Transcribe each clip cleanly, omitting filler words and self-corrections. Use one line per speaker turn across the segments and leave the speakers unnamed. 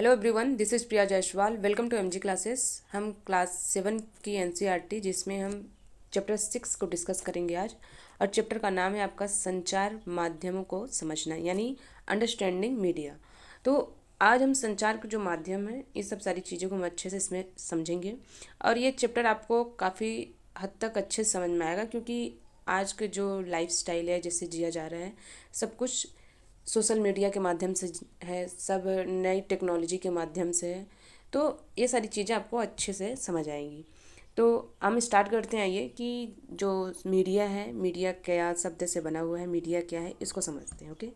Hello everyone, this is Priya Jaiswal. Welcome to MG classes. हम class 7 की NCERT जिसमें हम चैप्टर 6 को डिस्कस करेंगे आज। और चैप्टर का नाम है आपका संचार माध्यमों को समझना, यानी अंडरस्टैंडिंग मीडिया। तो आज हम संचार के जो माध्यम है ये सब सारी चीज़ों को हम अच्छे से इसमें समझेंगे। और ये चैप्टर आपको काफ़ी हद तक अच्छे से समझ में आएगा, क्योंकि आज के जो लाइफ स्टाइल है जैसे जिया जा रहा है, सब कुछ सोशल मीडिया के माध्यम से है, सब नई टेक्नोलॉजी के माध्यम से है। तो ये सारी चीज़ें आपको अच्छे से समझ आएंगी। तो हम स्टार्ट करते हैं। ये कि जो मीडिया है, मीडिया क्या शब्द से बना हुआ है, मीडिया क्या है, इसको समझते हैं। ओके,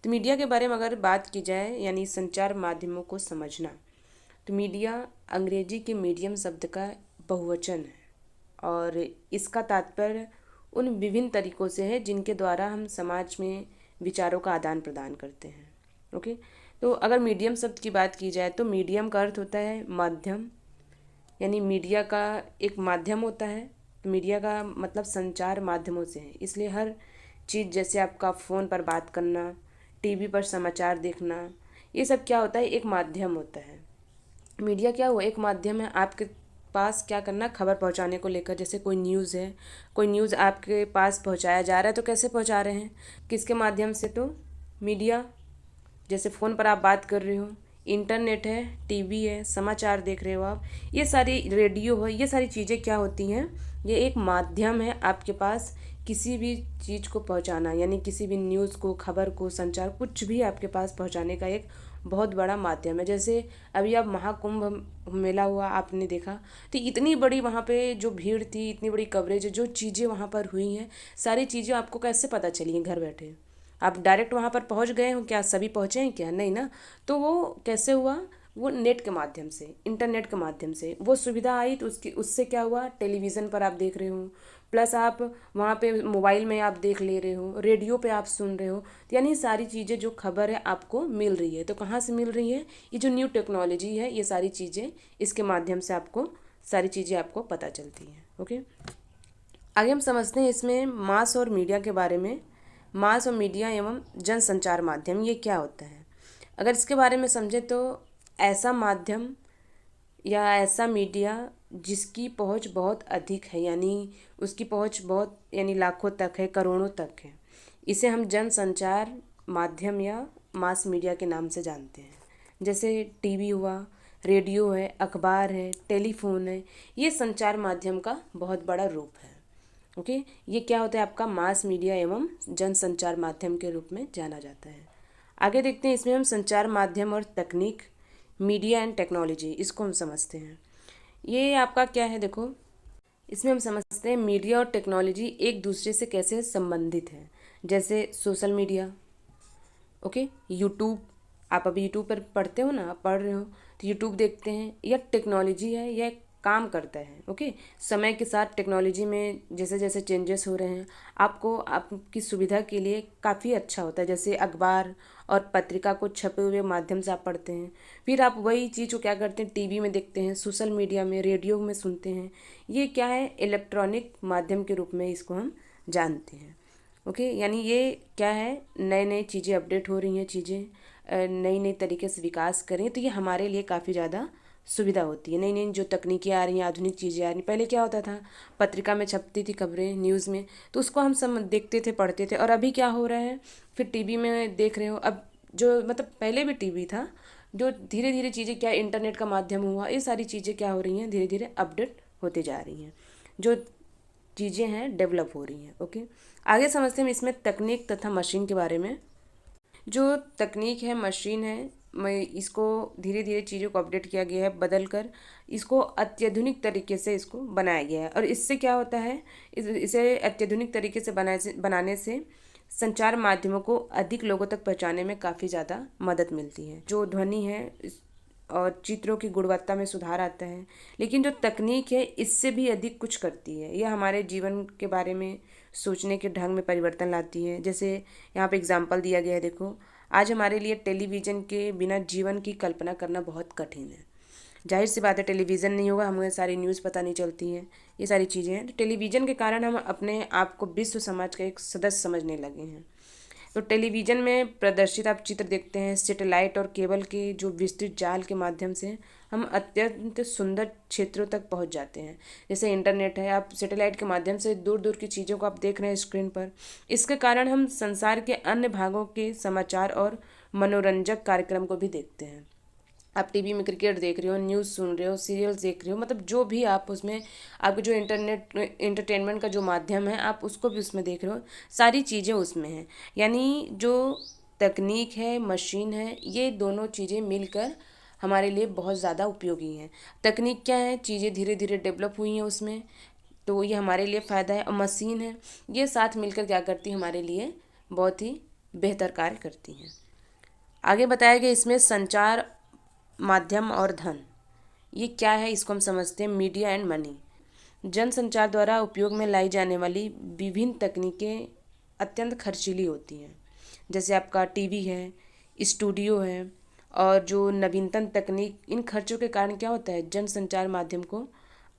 तो मीडिया के बारे में अगर बात की जाए, यानी संचार माध्यमों को समझना, तो मीडिया अंग्रेजी के मीडियम शब्द का बहुवचन है और इसका तात्पर्य उन विभिन्न तरीक़ों से है जिनके द्वारा हम समाज में विचारों का आदान प्रदान करते हैं। ओके, तो अगर मीडियम शब्द की बात की जाए तो मीडियम का अर्थ होता है माध्यम, यानी मीडिया का एक माध्यम होता है। तो मीडिया का मतलब संचार माध्यमों से है, इसलिए हर चीज़ जैसे आपका फ़ोन पर बात करना, टीवी पर समाचार देखना, ये सब क्या होता है, एक माध्यम होता है। मीडिया क्या हुआ, एक माध्यम है आपके पास क्या करना, खबर पहुंचाने को लेकर। जैसे कोई न्यूज़ है, कोई न्यूज़ आपके पास पहुंचाया जा रहा है, तो कैसे पहुंचा रहे हैं, किसके माध्यम से, तो मीडिया। जैसे फ़ोन पर आप बात कर रहे हो, इंटरनेट है, टीवी है, समाचार देख रहे हो आप, ये सारी रेडियो है, ये सारी चीज़ें क्या होती हैं, ये एक माध्यम है आपके पास किसी भी चीज़ को पहुंचाना, यानी किसी भी न्यूज़ को, खबर को, संचार कुछ भी आपके पास पहुंचाने का एक बहुत बड़ा माध्यम है। जैसे अभी अब महाकुंभ मेला हुआ, आपने देखा, तो इतनी बड़ी वहाँ पे जो भीड़ थी, इतनी बड़ी कवरेज, जो चीज़ें वहाँ पर हुई हैं, सारी चीज़ें आपको कैसे पता चली हैं घर बैठे? आप डायरेक्ट वहाँ पर पहुँच गए हो क्या? सभी पहुँचे हैं क्या? नहीं ना। तो वो कैसे हुआ? वो नेट के माध्यम से, इंटरनेट के माध्यम से वो सुविधा आई, तो उससे क्या हुआ, टेलीविज़न पर आप देख रहे हो, प्लस आप वहाँ पे मोबाइल में आप देख ले रहे हो, रेडियो पे आप सुन रहे हो। तो यानी सारी चीज़ें जो खबर है आपको मिल रही है। तो कहाँ से मिल रही है? ये जो न्यू टेक्नोलॉजी है, ये सारी चीज़ें इसके माध्यम से आपको सारी चीज़ें आपको पता चलती हैं। ओके, आगे हम समझते हैं इसमें मास और मीडिया के बारे में। मास और मीडिया एवं जनसंचार माध्यम, ये क्या होता है? अगर इसके बारे में समझे तो ऐसा माध्यम या ऐसा मीडिया जिसकी पहुंच बहुत अधिक है, यानी उसकी पहुंच बहुत, यानी लाखों तक है, करोड़ों तक है, इसे हम जनसंचार माध्यम या मास मीडिया के नाम से जानते हैं। जैसे टीवी हुआ, रेडियो है, अखबार है, टेलीफोन है, ये संचार माध्यम का बहुत बड़ा रूप है। ओके, ये क्या होता है, आपका मास मीडिया एवं जनसंचार माध्यम के रूप में जाना जाता है। आगे देखते हैं, इसमें हम संचार माध्यम और तकनीक, मीडिया एंड टेक्नोलॉजी, इसको हम समझते हैं। ये आपका क्या है, देखो, इसमें हम समझते हैं मीडिया और टेक्नोलॉजी एक दूसरे से कैसे संबंधित है। जैसे सोशल मीडिया, ओके, यूट्यूब, आप अभी यूट्यूब पर पढ़ते हो ना, पढ़ रहे हो, तो यूट्यूब देखते हैं, या टेक्नोलॉजी है, यह काम करता है। ओके, समय के साथ टेक्नोलॉजी में जैसे जैसे चेंजेस हो रहे हैं, आपको आपकी सुविधा के लिए काफ़ी अच्छा होता है। जैसे अखबार और पत्रिका को छपे हुए माध्यम से आप पढ़ते हैं, फिर आप वही चीज़ को क्या करते हैं, टीवी में देखते हैं, सोशल मीडिया में, रेडियो में सुनते हैं। ये क्या है, इलेक्ट्रॉनिक माध्यम के रूप में इसको हम जानते हैं। ओके, यानी ये क्या है, नए नए चीज़ें अपडेट हो रही हैं, चीज़ें नई नई तरीके से विकास करें, तो ये हमारे लिए काफ़ी ज़्यादा सुविधा होती है। नई नई जो तकनीकें आ रही हैं, आधुनिक चीज़ें आ रही हैं। पहले क्या होता था, पत्रिका में छपती थी खबरें, न्यूज़ में, तो उसको हम सब देखते थे, पढ़ते थे। और अभी क्या हो रहा है, फिर टीवी में देख रहे हो। अब जो मतलब पहले भी टीवी था, जो धीरे धीरे चीज़ें क्या, इंटरनेट का माध्यम हुआ, ये सारी चीज़ें क्या हो रही हैं, धीरे धीरे अपडेट होते जा रही हैं, जो चीज़ें हैं डेवलप हो रही हैं। ओके, आगे समझते हैं इसमें तकनीक तथा मशीन के बारे में। जो तकनीक है, मशीन है, मैं इसको धीरे धीरे चीज़ों को अपडेट किया गया है, बदल कर इसको अत्याधुनिक तरीके से इसको बनाया गया है। और इससे क्या होता है, इसे अत्याधुनिक तरीके से बनाने से संचार माध्यमों को अधिक लोगों तक पहुंचाने में काफ़ी ज़्यादा मदद मिलती है। जो ध्वनि है और चित्रों की गुणवत्ता में सुधार आता है। लेकिन जो तकनीक है इससे भी अधिक कुछ करती है, यह हमारे जीवन के बारे में सोचने के ढंग में परिवर्तन लाती है। जैसे यहाँ पे एग्जांपल दिया गया है, देखो, आज हमारे लिए टेलीविज़न के बिना जीवन की कल्पना करना बहुत कठिन है। जाहिर सी बात है, टेलीविज़न नहीं होगा, हमें सारी न्यूज़ पता नहीं चलती हैं, ये सारी चीज़ें हैं। तो टेलीविज़न के कारण हम अपने आप को विश्व समाज का एक सदस्य समझने लगे हैं। तो टेलीविज़न में प्रदर्शित आप चित्र देखते हैं, सैटेलाइट और केबल के जो विस्तृत जाल के माध्यम से हम अत्यंत सुंदर क्षेत्रों तक पहुंच जाते हैं। जैसे इंटरनेट है, आप सैटेलाइट के माध्यम से दूर दूर की चीज़ों को आप देख रहे हैं स्क्रीन पर। इसके कारण हम संसार के अन्य भागों के समाचार और मनोरंजक कार्यक्रम को भी देखते हैं। आप टीवी में क्रिकेट देख रहे हो, न्यूज़ सुन रहे हो, सीरियल्स देख रहे हो, मतलब जो भी आप उसमें आपके जो इंटरनेट इंटरटेनमेंट का जो माध्यम है आप उसको भी उसमें देख रहे हो, सारी चीज़ें उसमें हैं। यानी जो तकनीक है, मशीन है, ये दोनों चीज़ें मिलकर हमारे लिए बहुत ज़्यादा उपयोगी हैं। तकनीक क्या है, चीज़ें धीरे धीरे डेवलप हुई हैं उसमें, तो ये हमारे लिए फ़ायदा है। और मशीन है, ये साथ मिलकर क्या करती है, हमारे लिए बहुत ही बेहतर कार्य करती हैं। आगे बताया गया इसमें संचार माध्यम और धन, ये क्या है इसको हम समझते हैं। मीडिया एंड मनी, जनसंचार द्वारा उपयोग में लाई जाने वाली विभिन्न तकनीकें अत्यंत खर्चीली होती हैं। जैसे आपका टीवी है, स्टूडियो है, और जो नवीनतम तकनीक, इन खर्चों के कारण क्या होता है, जनसंचार माध्यम को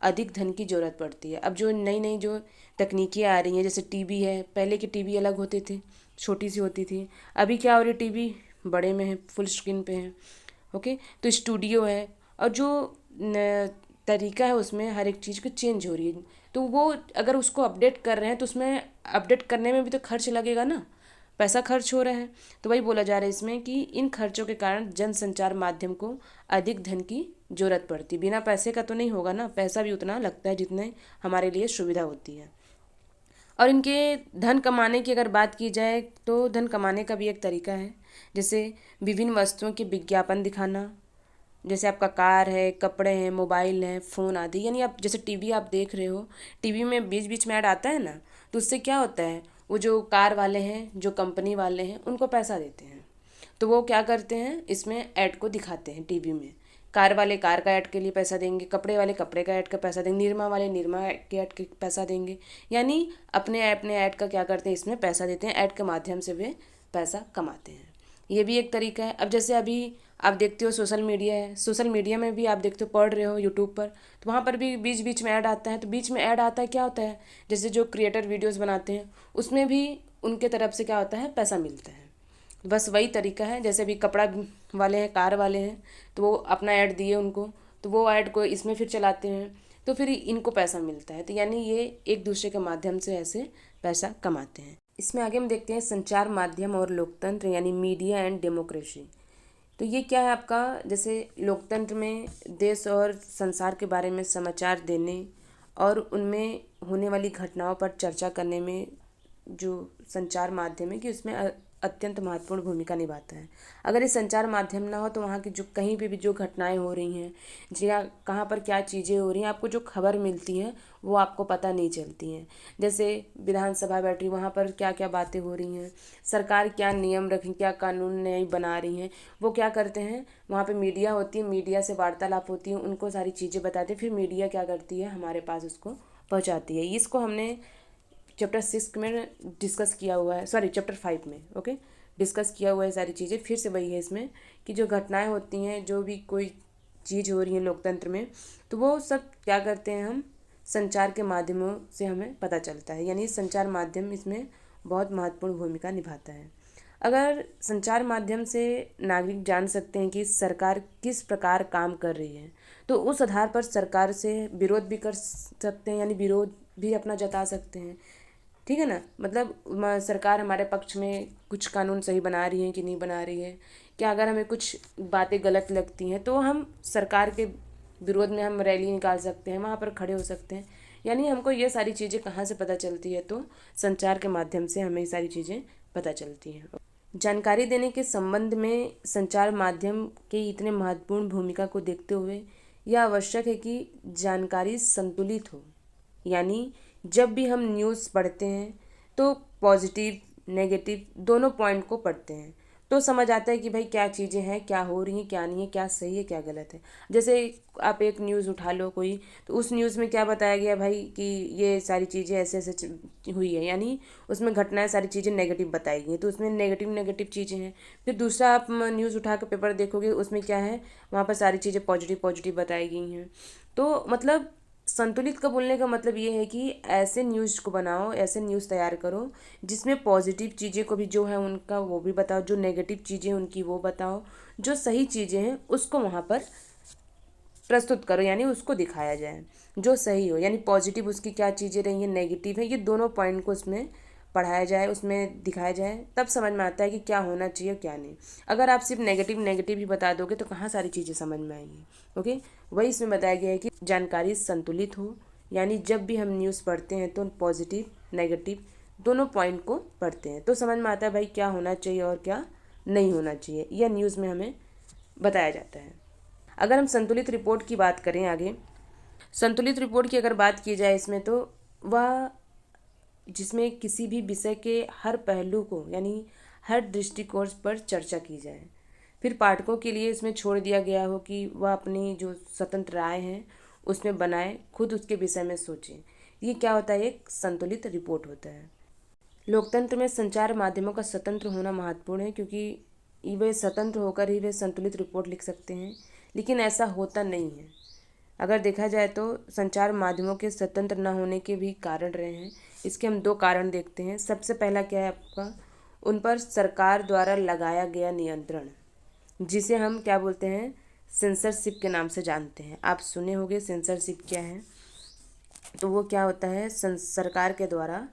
अधिक धन की ज़रूरत पड़ती है। अब जो नई नई जो तकनीकें आ रही हैं, जैसे टीवी है, पहले के टीवी अलग होते थे, छोटी सी होती थी, अभी क्या हो रही है, टीवी बड़े में है, फुल स्क्रीन पे है। ओके, तो स्टूडियो है, और जो तरीका है उसमें हर एक चीज़ की चेंज हो रही है, तो वो अगर उसको अपडेट कर रहे हैं तो उसमें अपडेट करने में भी तो खर्च लगेगा ना, पैसा खर्च हो रहा है। तो वही बोला जा रहा है इसमें कि इन खर्चों के कारण जनसंचार माध्यम को अधिक धन की ज़रूरत पड़ती। बिना पैसे का तो नहीं होगा ना, पैसा भी उतना लगता है जितने हमारे लिए सुविधा होती है। और इनके धन कमाने की अगर बात की जाए तो धन कमाने का भी एक तरीका है। जैसे विभिन्न वस्तुओं के विज्ञापन दिखाना, जैसे आपका कार है, कपड़े हैं, मोबाइल है, फ़ोन आदि। यानी आप जैसे टीवी आप देख रहे हो, टीवी में बीच बीच में ऐड आता है ना, तो उससे क्या होता है, वो जो कार वाले हैं, जो कंपनी वाले हैं, उनको पैसा देते हैं। तो वो क्या करते हैं, इसमें ऐड को दिखाते हैं टीवी में। कार वाले कार का ऐड के लिए पैसा देंगे, कपड़े वाले कपड़े का ऐड का पैसा देंगे, निरमा वाले निरमा के ऐड के पैसा देंगे। यानी अपने ऐड का क्या करते हैं, इसमें पैसा देते हैं, ऐड के माध्यम से वे पैसा कमाते हैं। ये भी एक तरीका है। अब जैसे अभी आप देखते हो सोशल मीडिया है, सोशल मीडिया में भी आप देखते हो, पढ़ रहे हो यूट्यूब पर, तो वहाँ पर भी बीच बीच में ऐड आता है। तो बीच में ऐड आता है, क्या होता है, जैसे जो क्रिएटर वीडियोस बनाते हैं उसमें भी उनके तरफ से क्या होता है, पैसा मिलता है। बस वही तरीका है। जैसे अभी कपड़ा वाले हैं, कार वाले हैं, तो वो अपना ऐड दिए उनको, तो वो ऐड को इसमें फिर चलाते हैं, तो फिर इनको पैसा मिलता है। तो यानी ये एक दूसरे के माध्यम से ऐसे पैसा कमाते हैं। इसमें आगे हम देखते हैं संचार माध्यम और लोकतंत्र, यानी मीडिया एंड डेमोक्रेसी। तो ये क्या है आपका, जैसे लोकतंत्र में देश और संसार के बारे में समाचार देने और उनमें होने वाली घटनाओं पर चर्चा करने में जो संचार माध्यम है कि उसमें अत्यंत महत्वपूर्ण भूमिका निभाता है। अगर ये संचार माध्यम ना हो तो वहाँ की जो कहीं पे भी जो घटनाएं हो रही हैं, या कहाँ पर क्या चीज़ें हो रही हैं, आपको जो खबर मिलती हैं वो आपको पता नहीं चलती हैं। जैसे विधानसभा बैठ रही, वहाँ पर क्या क्या बातें हो रही हैं, सरकार क्या नियम रखी, क्या कानून नए बना रही हैं, वो क्या करते हैं, वहाँ पे मीडिया होती है, मीडिया से वार्तालाप होती है, उनको सारी चीज़ें बताते हैं, फिर मीडिया क्या करती है, हमारे पास उसको पहुँचाती है। इसको हमने चैप्टर 6 में डिस्कस किया हुआ है, सॉरी चैप्टर 5 में, ओके, डिस्कस किया हुआ है सारी चीज़ें। फिर से वही है इसमें कि जो घटनाएं होती हैं, जो भी कोई चीज़ हो रही है लोकतंत्र में, तो वो सब क्या करते हैं, हम संचार के माध्यमों से हमें पता चलता है। यानी संचार माध्यम इसमें बहुत महत्वपूर्ण भूमिका निभाता है। अगर संचार माध्यम से नागरिक जान सकते हैं कि सरकार किस प्रकार काम कर रही है, तो उस आधार पर सरकार से विरोध भी कर सकते हैं, यानी विरोध भी अपना जता सकते हैं। ठीक है ना, मतलब सरकार हमारे पक्ष में कुछ कानून सही बना रही है कि नहीं बना रही है, क्या अगर हमें कुछ बातें गलत लगती हैं तो हम सरकार के विरोध में हम रैली निकाल सकते हैं, वहाँ पर खड़े हो सकते हैं। यानी हमको ये सारी चीज़ें कहाँ से पता चलती है, तो संचार के माध्यम से हमें ये सारी चीज़ें पता चलती हैं। जानकारी देने के संबंध में संचार माध्यम के इतने महत्वपूर्ण भूमिका को देखते हुए यह आवश्यक है कि जानकारी संतुलित हो। यानी जब भी हम न्यूज़ पढ़ते हैं तो पॉजिटिव नेगेटिव दोनों पॉइंट को पढ़ते हैं, तो समझ आता है कि भाई क्या चीज़ें हैं, क्या हो रही हैं, क्या नहीं है, क्या सही है, क्या गलत है। जैसे आप एक न्यूज़ उठा लो कोई, तो उस न्यूज़ में क्या बताया गया भाई कि ये सारी चीज़ें ऐसे ऐसे हुई है, यानी उसमें घटनाएं सारी चीज़ें नेगेटिव बताई गई, तो उसमें नेगेटिव नेगेटिव चीज़ें हैं। फिर दूसरा आप न्यूज़ उठा कर पेपर देखोगे, उसमें क्या है, वहाँ पर सारी चीज़ें पॉजिटिव पॉजिटिव बताई गई हैं। तो मतलब संतुलित का बोलने का मतलब ये है कि ऐसे न्यूज़ को बनाओ, ऐसे न्यूज़ तैयार करो जिसमें पॉजिटिव चीज़ें को भी जो है उनका वो भी बताओ, जो नेगेटिव चीज़ें उनकी वो बताओ, जो सही चीज़ें हैं उसको वहाँ पर प्रस्तुत करो, यानी उसको दिखाया जाए जो सही हो, यानी पॉजिटिव उसकी क्या चीज़ें रही हैं, नेगेटिव है, ये दोनों पॉइंट को उसमें पढ़ाया जाए, उसमें दिखाया जाए, तब समझ में आता है कि क्या होना चाहिए क्या नहीं। अगर आप सिर्फ नेगेटिव नेगेटिव ही बता दोगे तो कहाँ सारी चीज़ें समझ में आएंगी। ओके, वही इसमें बताया गया है कि जानकारी संतुलित हो, यानी जब भी हम न्यूज़ पढ़ते हैं तो पॉजिटिव नेगेटिव दोनों पॉइंट को पढ़ते हैं तो समझ में आता है भाई क्या होना चाहिए और क्या नहीं होना चाहिए, यह न्यूज़ में हमें बताया जाता है। अगर हम संतुलित रिपोर्ट की बात करें आगे, संतुलित रिपोर्ट की अगर बात की जाए इसमें तो वह जिसमें किसी भी विषय के हर पहलू को यानी हर दृष्टिकोण पर चर्चा की जाए, फिर पाठकों के लिए इसमें छोड़ दिया गया हो कि वह अपनी जो स्वतंत्र राय है उसमें बनाए, खुद उसके विषय में सोचें। ये क्या होता है, एक संतुलित रिपोर्ट होता है। लोकतंत्र में संचार माध्यमों का स्वतंत्र होना महत्वपूर्ण है, क्योंकि वे स्वतंत्र होकर ही वे संतुलित रिपोर्ट लिख सकते हैं, लेकिन ऐसा होता नहीं है। अगर देखा जाए तो संचार माध्यमों के स्वतंत्र न होने के भी कारण रहे हैं। इसके हम दो कारण देखते हैं। सबसे पहला क्या है आपका, उन पर सरकार द्वारा लगाया गया नियंत्रण, जिसे हम क्या बोलते हैं, सेंसरशिप के नाम से जानते हैं। आप सुने होंगे सेंसरशिप क्या है। तो वो क्या होता है, सरकार के द्वारा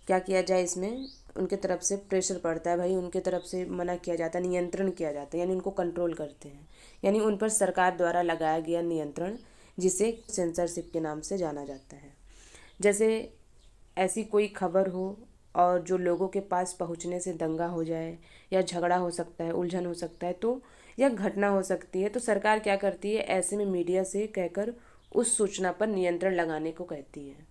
क्या किया जाए, इसमें उनके तरफ से प्रेशर पड़ता है भाई, उनके तरफ से मना किया जाता है, नियंत्रण किया जाता है, यानी उनको कंट्रोल करते हैं, यानी उन पर सरकार द्वारा लगाया गया नियंत्रण, जिसे सेंसरशिप के नाम से जाना जाता है। जैसे ऐसी कोई खबर हो और जो लोगों के पास पहुंचने से दंगा हो जाए या झगड़ा हो सकता है, उलझन हो सकता है, तो यह घटना हो सकती है, तो सरकार क्या करती है, ऐसे में मीडिया से कहकर उस सूचना पर नियंत्रण लगाने को कहती है।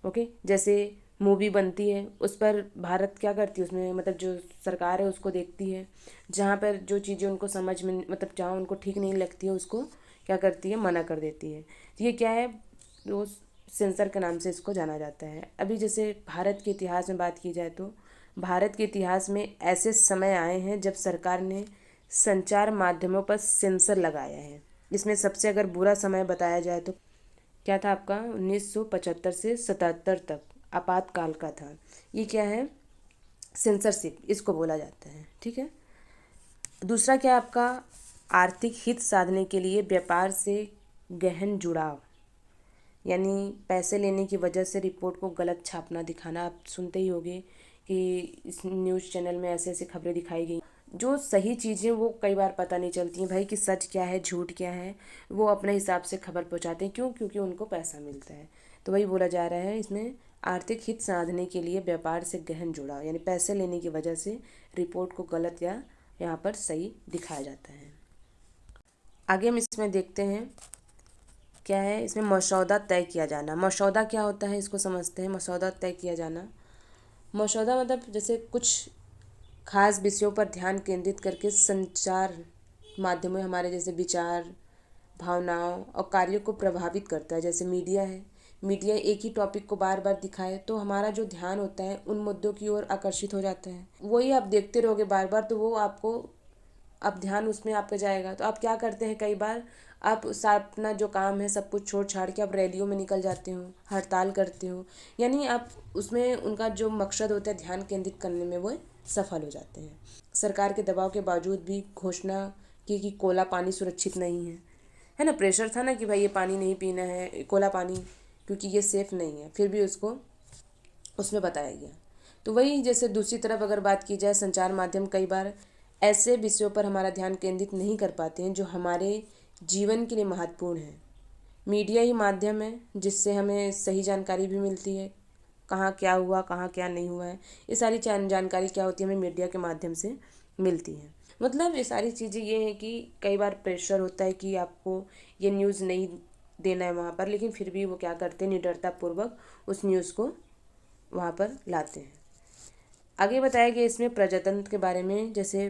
ओके, जैसे मूवी बनती है उस पर भारत क्या करती है, उसमें मतलब जो सरकार है उसको देखती है, जहाँ पर जो चीज़ें उनको समझ में मतलब जहाँ उनको ठीक नहीं लगती है उसको क्या करती है, मना कर देती है। तो ये क्या है, वो सेंसर के नाम से इसको जाना जाता है। अभी जैसे भारत के इतिहास में बात की जाए तो भारत के इतिहास में ऐसे समय आए हैं जब सरकार ने संचार माध्यमों पर सेंसर लगाया है। इसमें सबसे अगर बुरा समय बताया जाए तो क्या था आपका, 1975 से 77 तक आपातकाल का था। ये क्या है, सेंसरशिप इसको बोला जाता है। ठीक है, दूसरा क्या है आपका, आर्थिक हित साधने के लिए व्यापार से गहन जुड़ाव, यानी पैसे लेने की वजह से रिपोर्ट को गलत छापना दिखाना। आप सुनते ही होंगे कि इस न्यूज़ चैनल में ऐसे ऐसे खबरें दिखाई गई, जो सही चीज़ें वो कई बार पता नहीं चलती हैं भाई कि सच क्या है झूठ क्या है, वो अपने हिसाब से खबर पहुंचाते हैं। क्यों, क्योंकि उनको पैसा मिलता है। तो वही बोला जा रहा है इसमें, आर्थिक हित साधने के लिए व्यापार से गहन जुड़ाव, यानी पैसे लेने की वजह से रिपोर्ट को गलत या यहाँ पर सही दिखाया जाता है। आगे हम इसमें देखते हैं क्या है, इसमें मसौदा तय किया जाना। मसौदा क्या होता है इसको समझते हैं। मसौदा तय किया जाना, मसौदा मतलब जैसे कुछ खास विषयों पर ध्यान केंद्रित करके संचार माध्यमों हमारे जैसे विचार, भावनाओं और कार्यों को प्रभावित करता है। जैसे मीडिया है, मीडिया एक ही टॉपिक को बार बार दिखाए तो हमारा जो ध्यान होता है उन मुद्दों की ओर आकर्षित हो जाता है। वही आप देखते रहोगे बार बार तो वो आपको, अब ध्यान उसमें आपका जाएगा। तो आप क्या करते हैं, कई बार आप अपना जो काम है सब कुछ छोड़ छाड़ के आप रैलियों में निकल जाते हो, हड़ताल करते हो, यानी आप उसमें उनका जो मकसद होता है ध्यान केंद्रित करने में वो सफल हो जाते हैं। सरकार के दबाव के बावजूद भी घोषणा की कि कोला पानी सुरक्षित नहीं है ना, प्रेशर था ना कि भाई ये पानी नहीं पीना है, कोला पानी, क्योंकि ये सेफ़ नहीं है, फिर भी उसको उसमें बताया गया। तो वही जैसे दूसरी तरफ अगर बात की जाए, संचार माध्यम कई बार ऐसे विषयों पर हमारा ध्यान केंद्रित नहीं कर पाते हैं जो हमारे जीवन के लिए महत्वपूर्ण है। मीडिया ही माध्यम है जिससे हमें सही जानकारी भी मिलती है, कहाँ क्या हुआ कहाँ क्या नहीं हुआ है, ये सारी जानकारी क्या होती है हमें मीडिया के माध्यम से मिलती है। मतलब ये सारी चीज़ें ये हैं कि कई बार प्रेशर होता है कि आपको ये न्यूज़ नहीं देना है वहाँ पर, लेकिन फिर भी वो क्या करते हैं, निडरतापूर्वक उस न्यूज़ को वहाँ पर लाते हैं। आगे बताया गया इसमें प्रजातंत्र के बारे में। जैसे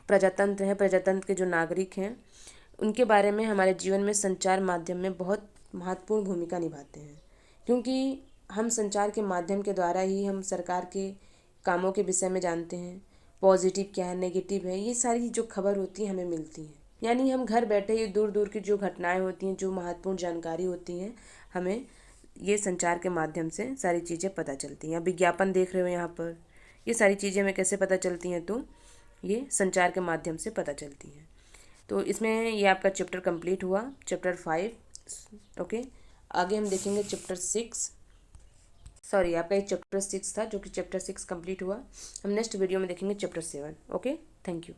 प्रजातंत्र है, प्रजातंत्र के जो नागरिक हैं उनके बारे में हमारे जीवन में संचार माध्यम में बहुत महत्वपूर्ण भूमिका निभाते हैं, क्योंकि हम संचार के माध्यम के द्वारा ही हम सरकार के कामों के विषय में जानते हैं, पॉजिटिव क्या है नेगेटिव है, ये सारी जो खबर होती है हमें मिलती है। यानी हम घर बैठे ही दूर दूर की जो घटनाएं होती हैं, जो महत्वपूर्ण जानकारी होती हैं, हमें ये संचार के माध्यम से सारी चीज़ें पता चलती हैं। विज्ञापन देख रहे हो यहाँ पर, ये सारी चीज़ें हमें कैसे पता चलती हैं, तो ये संचार के माध्यम से पता चलती हैं। तो इसमें ये आपका चैप्टर कंप्लीट हुआ, चैप्टर 5। ओके, आगे हम देखेंगे चैप्टर 6। सॉरी, आपका एक चैप्टर 6 था जो कि चैप्टर 6 कंप्लीट हुआ। हम नेक्स्ट वीडियो में देखेंगे चैप्टर 7। Okay, thank you.